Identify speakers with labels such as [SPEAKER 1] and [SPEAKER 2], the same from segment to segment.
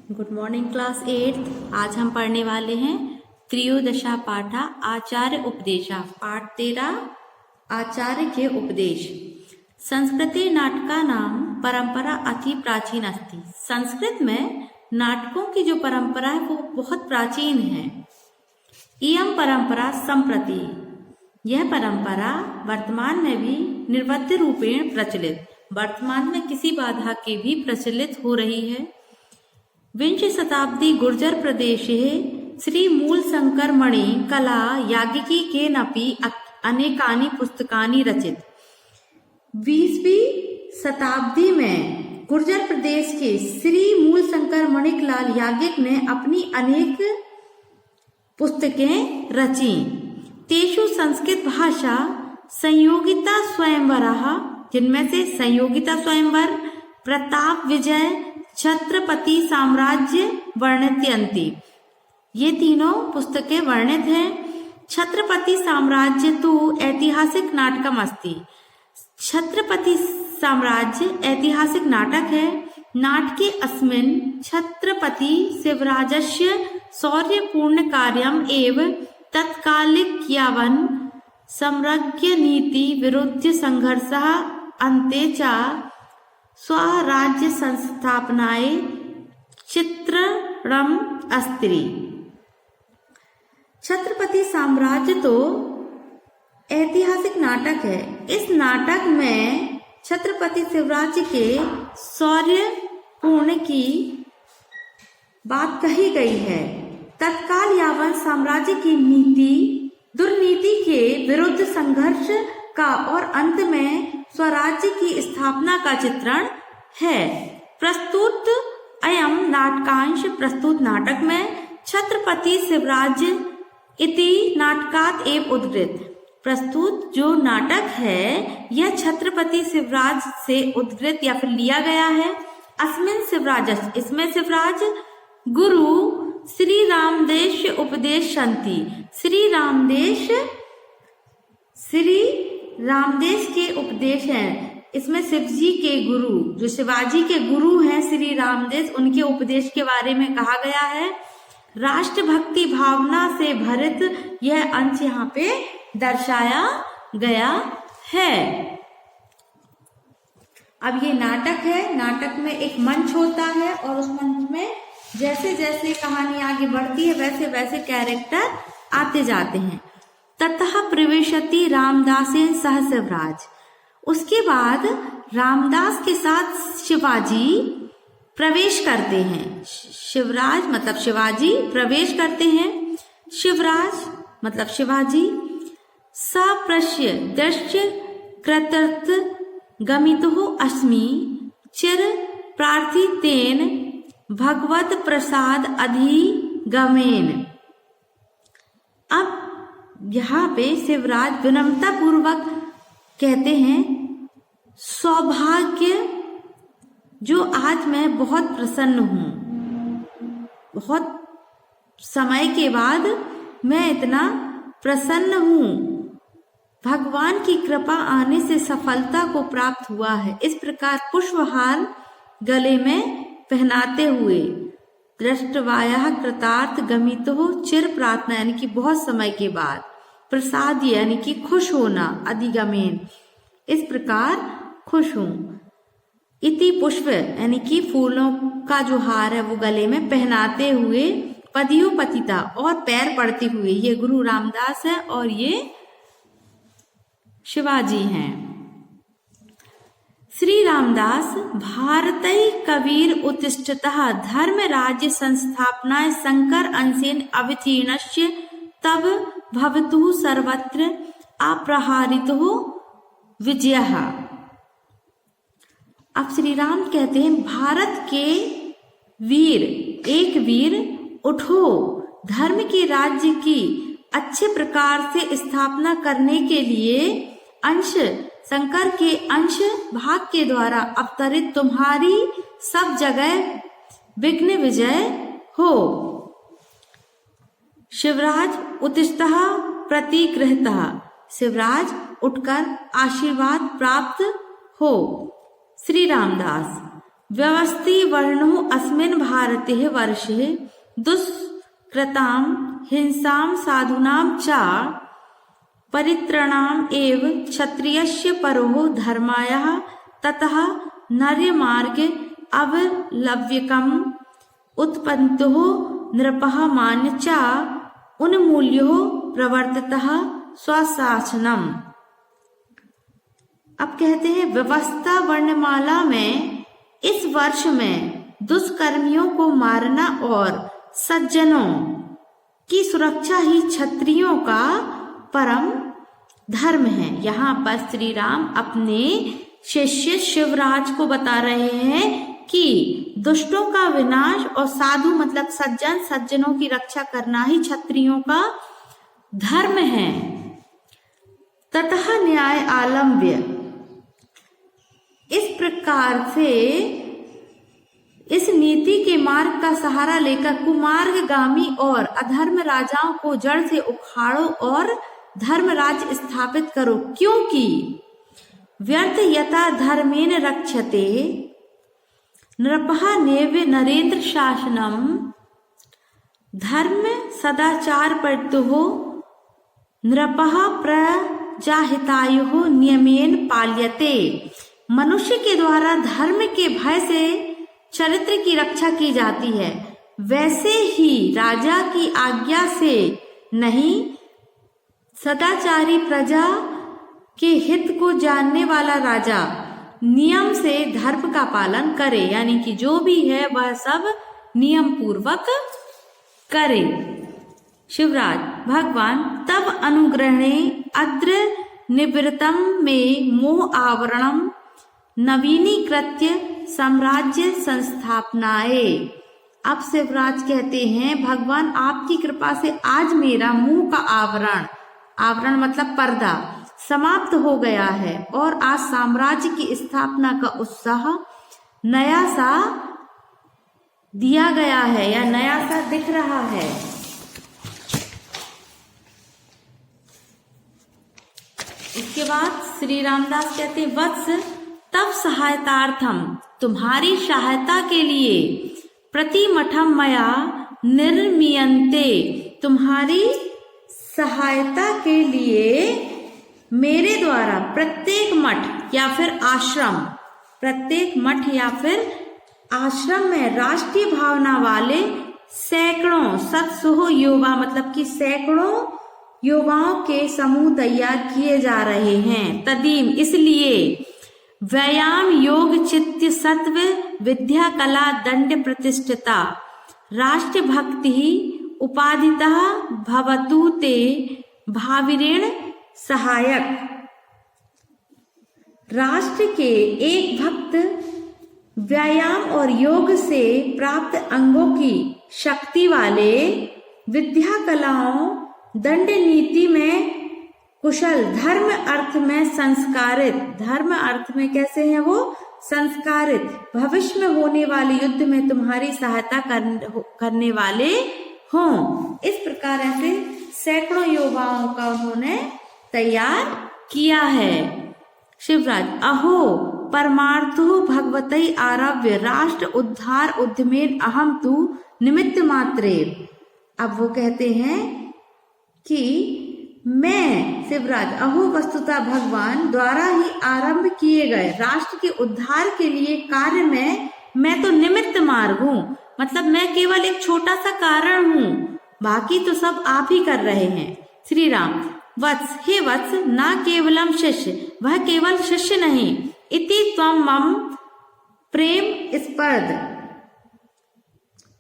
[SPEAKER 1] Good morning class 8। आज हम पढ़ने वाले हैं त्रयोदशा पाठा आचार्य उपदेशा पाठ 13 आचार्य के उपदेश। संस्कृते नाटका नाम परंपरा अति प्राचीन अस्ति। संस्कृत में नाटकों की जो परंपरा है वो बहुत प्राचीन है। इयं परंपरा संप्रति, यह परंपरा वर्तमान में भी निर्वध्य रूपेण प्रचलित, वर्तमान में किसी बाधा के भी प्रचलित हो रही है। विंश शताब्दी गुर्जर प्रदेशे श्री मूल शंकर मणि कला याज्ञिकी के नपि अनेकानि पुस्तकानि रचित। 20वीं शताब्दी में गुर्जर प्रदेश के श्री मूल शंकर मणिकलाल याज्ञिक ने अपनी अनेक पुस्तकें रची। तेषु संस्कृत भाषा संयोगिता स्वयंवरः, जिनमें से संयोगिता स्वयंवर, प्रताप विजय, छत्रपति साम्राज्य वर्णितयन्ति, ये तीनों पुस्तकें वर्णित हैं। छत्रपति साम्राज्य तो ऐतिहासिक नाटकम अस्ति। छत्रपति साम्राज्य ऐतिहासिक नाटक है। नाटके अस्मिन् छत्रपति शिवराजस्य शौर्यपूर्ण कार्यम एव तत्कालिक यावन् सम्राज्ञ नीति विरुद्ध संघर्षः अन्ते च स्वराज्य संस्थापनाय चित्रणम अस्ति। छत्रपति साम्राज्य तो ऐतिहासिक नाटक है। इस नाटक में छत्रपति शिवराज के शौर्य पूर्ण की बात कही गई है। तत्काल यावत साम्राज्य की नीति दुर्नीति के विरुद्ध संघर्ष का और अंत में स्वराज्य की स्थापना का चित्रण है। प्रस्तुत अयम नाटकांश, प्रस्तुत नाटक में छत्रपति शिवराज इति नाटकात एव उद्धृत। प्रस्तुत जो नाटक है यह छत्रपति शिवराज से उद्धृत या फिर लिया गया है। अस्मिन् शिवराज, इसमें शिवराज गुरु श्री रामदेश उपदेशन्ति। श्री रामदेश के उपदेश हैं। इसमें शिव जी के गुरु, जो शिवाजी के गुरु हैं श्री रामदेश, उनके उपदेश के बारे में कहा गया है। राष्ट्रभक्ति भावना से भरित यह अंश यहाँ पे दर्शाया गया है। अब ये नाटक है। नाटक में एक मंच होता है और उस मंच में जैसे जैसे कहानी आगे बढ़ती है वैसे वैसे कैरेक्टर आते जाते हैं। ततः प्रवेशति रामदासेन सह शिवराज। उसके बाद रामदास के साथ शिवाजी प्रवेश करते हैं। शिवराज मतलब शिवाजी प्रवेश करते हैं। शिवराज मतलब शिवाजी। सप्रश्य दृश्य कृतर्थ गमितो अस्मि चिर प्रार्थितेन भगवत प्रसाद अधिगमेन। अब यहाँ पे शिवराज विनम्रता पूर्वक कहते हैं, सौभाग्य जो आज मैं बहुत प्रसन्न हूँ, बहुत समय के बाद मैं इतना प्रसन्न हूँ। भगवान की कृपा आने से सफलता को प्राप्त हुआ है। इस प्रकार पुष्पहार गले में पहनाते हुए दृष्टवाया कृतार्थ गमितो चिर प्रार्थना, यानी कि बहुत समय के बाद, प्रसाद यानी कि खुश होना, अधिगमेन इस प्रकार खुश हूं। इति पुष्प यानी कि फूलों का जो हार है वो गले में पहनाते हुए, पदियो पतिता और पैर पड़ते हुए। ये गुरु रामदास है और ये शिवाजी हैं। श्री रामदास भारतई कबीर उत्तिष्ठतः धर्म राज्य संस्थापनाय शंकर अंशेन अवतीर्णस्य तब भवतु सर्वत्र अप्रहारितो विजयः। अब श्री राम कहते हैं, भारत के वीर, एक वीर उठो, धर्म के राज्य की अच्छे प्रकार से स्थापना करने के लिए अंश, शंकर के अंश भाग के द्वारा अवतरित तुम्हारी सब जगह विघ्न विजय हो। शिवराज उत्तिष्ठः प्रतिगृहीतः, शिवराज उठकर आशीर्वाद प्राप्त हो। श्री रामदास व्यवस्थी वर्णो अस्मिन् भारते वर्षे दुष्कृतां हिंसां साधूनां च परित्राणाम् एव क्षत्रियस्य परो धर्माय ततः नर्यमार्गे अवलव्यकम् उत्पन्नो नृपः मान्य च उन्मूल्यो प्रवर्तितः स्वशासनम्। अब कहते हैं व्यवस्था वर्णमाला में इस वर्ष में दुष्कर्मियों को मारना और सज्जनों की सुरक्षा ही क्षत्रियों का परम धर्म है। यहाँ पर श्री राम अपने शिष्य शिवराज को बता रहे हैं कि दुष्टों का विनाश और साधु मतलब सज्जनों की रक्षा करना ही क्षत्रियों का धर्म है। ततः न्याय आलम्ब्य, इस प्रकार से इस नीति के मार्ग का सहारा लेकर कुमार्गगामी और अधर्म राजाओं को जड़ से उखाड़ो और धर्म राज्य स्थापित करो, क्योंकि व्यर्थ यथा धर्मेण रक्षते नृपः नेव्य नरेंद्र शासनम धर्म सदाचार परितो नृपः प्रजाहितायुः नियमेन पाल्यते। मनुष्य के द्वारा धर्म के भय से चरित्र की रक्षा की जाती है, वैसे ही राजा की आज्ञा से नहीं, सदाचारी प्रजा के हित को जानने वाला राजा नियम से धर्म का पालन करे, यानी कि जो भी है वह सब नियम पूर्वक करे। शिवराज भगवान तब अनुग्रहणे अद्र निवृत्तम में मोह आवरणम नवीनीकृत्य साम्राज्य संस्थापनाए। अब शिवराज कहते हैं भगवान आपकी कृपा से आज मेरा मुंह का आवरण मतलब पर्दा समाप्त हो गया है और आज साम्राज्य की स्थापना का उत्साह नया सा दिया गया है या नया सा दिख रहा है। इसके बाद श्री रामदास कहते वत्स तब सहायतार्थम, तुम्हारी सहायता के लिए प्रतिमठम मया निर्मीयन्ते, तुम्हारी सहायता के लिए मेरे द्वारा प्रत्येक मठ या फिर आश्रम में राष्ट्रीय भावना वाले सैकड़ों सत्सुह युवा मतलब कि सैकड़ों युवाओं के समूह तैयार किए जा रहे हैं। तदीम इसलिए व्यायाम योग चित्त सत्व विद्या कला दंड प्रतिष्ठिता राष्ट्र भक्ति उपाधितः भवतु ते भाविरेण सहायक। राष्ट्र के एक भक्त व्यायाम और योग से प्राप्त अंगों की शक्ति वाले, विद्या कलाओं दंड नीति में कुशल, धर्म अर्थ में संस्कारित, धर्म अर्थ में कैसे हैं वो संस्कारित, भविष्य में होने वाले युद्ध में तुम्हारी सहायता करने वाले हों। इस प्रकार ऐसे सैकड़ों युवाओं का उन्होंने तैयार किया है। शिवराज अहो परमार्थो भगवतई आरभ्य राष्ट्र उद्धार उद्यमेन अहम तु निमित्त मात्रे। अब वो कहते हैं कि मैं शिवराज अहो वस्तुतः भगवान द्वारा ही आरंभ किए गए राष्ट्र के उद्धार के लिए कार्य में मैं तो निमित्त मार्ग हूँ, मतलब मैं केवल एक छोटा सा कारण हूँ, बाकी तो सब आप ही कर रहे हैं। श्री राम वत्स हे वत्स ना केवलम शिष्य, वह केवल शिष्य नहीं, इति त्वम मम प्रेम स्पर्ध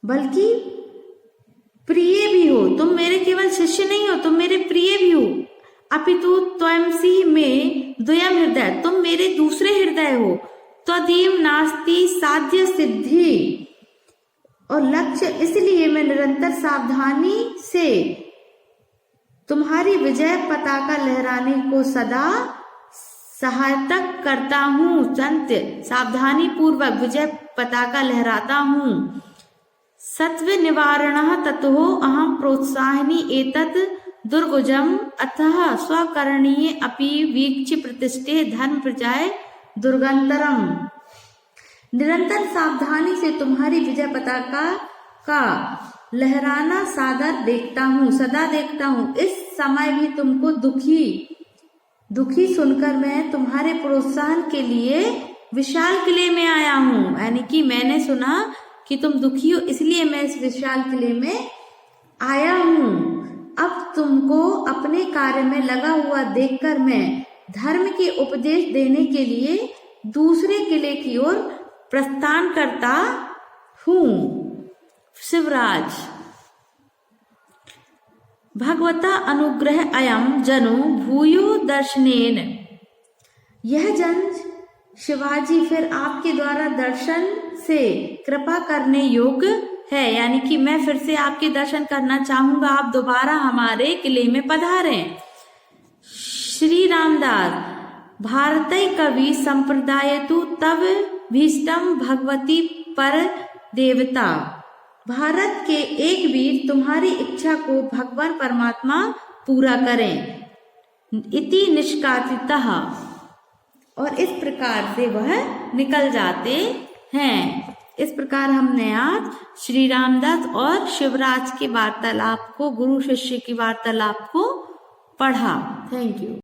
[SPEAKER 1] बल्कि प्रिय भी हो। तुम मेरे केवल शिष्य नहीं हो, तुम मेरे प्रिय भी हो। अपितु त्वमसि में द्वयम हृदय, तुम मेरे दूसरे हृदय हो। त्वदीय नास्ति साध्य सिद्धि, और लक्ष्य इसलिए मैं निरंतर सावधानी से तुम्हारी विजय पताका लहराने को सदा सहायता करता हूँ। संत सावधानी पूर्वक विजय पताका लहराता हूँ। सत्व निवारण ततो अहम प्रोत्साहिनी एतत् दुर्गुजम अतः स्वकरणीय अपि वीक्ष्य प्रतिष्ठे धर्म प्रजाय दुर्गंतरम। निरंतर सावधानी से तुम्हारी विजय पताका का लहराना सदा देखता हूँ। इस समय भी तुमको दुखी सुनकर मैं तुम्हारे प्रोत्साहन के लिए विशाल किले में आया हूँ। यानी कि मैंने सुना कि तुम दुखी हो, इसलिए मैं इस विशाल किले में आया हूँ। अब तुमको अपने कार्य में लगा हुआ देखकर मैं धर्म के उपदेश देने के लिए दूसरे किले की ओर प्रस्थान करता हूँ। शिवराज, भगवता अनुग्रह अयम जनो भूयो दर्शनेन। यह जन शिवाजी फिर आपके द्वारा दर्शन से कृपा करने योग्य है। यानी कि मैं फिर से आपके दर्शन करना चाहूंगा, आप दोबारा हमारे किले में पधारें। श्री रामदास, भारतीय कवि संप्रदाय तु तब भीष्टम भगवती पर देवता। भारत के एक वीर तुम्हारी इच्छा को भगवान परमात्मा पूरा करें। इति निष्कासितः, और इस प्रकार से वह निकल जाते हैं। इस प्रकार हमने आज श्री रामदास और शिवराज के वार्तालाप को, गुरु शिष्य की वार्तालाप को पढ़ा। Thank you.